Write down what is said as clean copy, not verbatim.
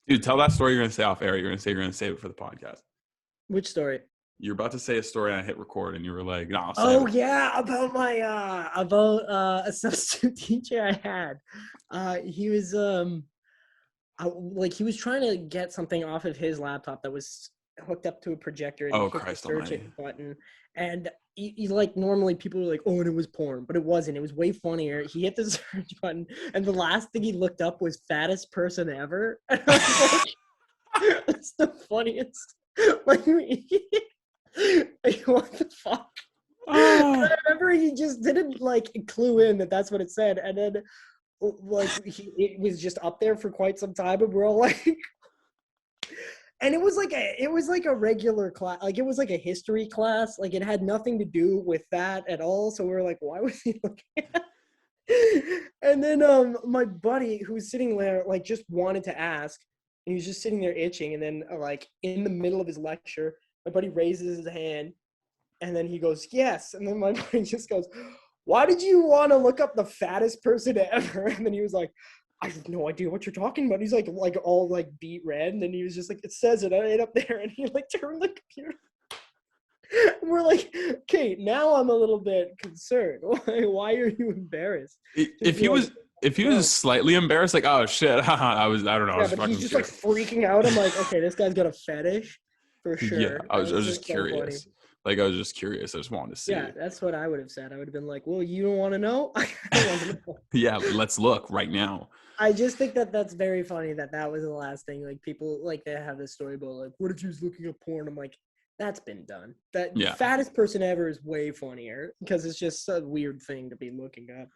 Dude, tell that story you're going to say off air. You're going to say save it for the podcast. Which story? You're about to say a story and I hit record and you were like, no, I'll save Oh it. yeah, about my a substitute teacher I had. He was like he was trying to get something off of his laptop that was hooked up to a projector, and he Oh, hit the Christ search almighty. it button. And he like normally people are like, oh, and it was porn, but it wasn't. It was way funnier. He hit the search button, and the last thing he looked up was fattest person ever. And I was like, that's the funniest. Like, like, what the fuck? Oh. I remember he just didn't like clue in that that's what it said, and then like it was just up there for quite some time, and we're all like, and it was like a regular class, like it was like a history class, like it had nothing to do with that at all. So we were like, why was he looking at? And then my buddy who was sitting there like just wanted to ask, and he was just sitting there itching, and then like in the middle of his lecture, my buddy raises his hand. And then he goes, yes. And then my buddy just goes, why did you want to look up the fattest person ever? And then he was like, I have no idea what you're talking about. He's like all like beet red. And then he was just like, it says it right up there. And he like turned the computer. And we're like, okay, now I'm a little bit concerned. Why are you embarrassed? If he was slightly embarrassed, like, oh shit, I don't know, I Yeah, was but fucking he's just like curious. freaking out. I'm like, okay, this guy's got a fetish for Yeah, sure. I was just just so funny. curious. Like, I was just curious. I just wanted to see. Yeah, that's what I would have said. I would have been like, well, you don't want to know? I don't want to know. Yeah, let's look right now. I just think that that's very funny that was the last thing. Like people like they have this story about like, what if he was looking at porn? I'm like, that's been done. That Yeah. fattest person ever is way funnier because it's just a weird thing to be looking at.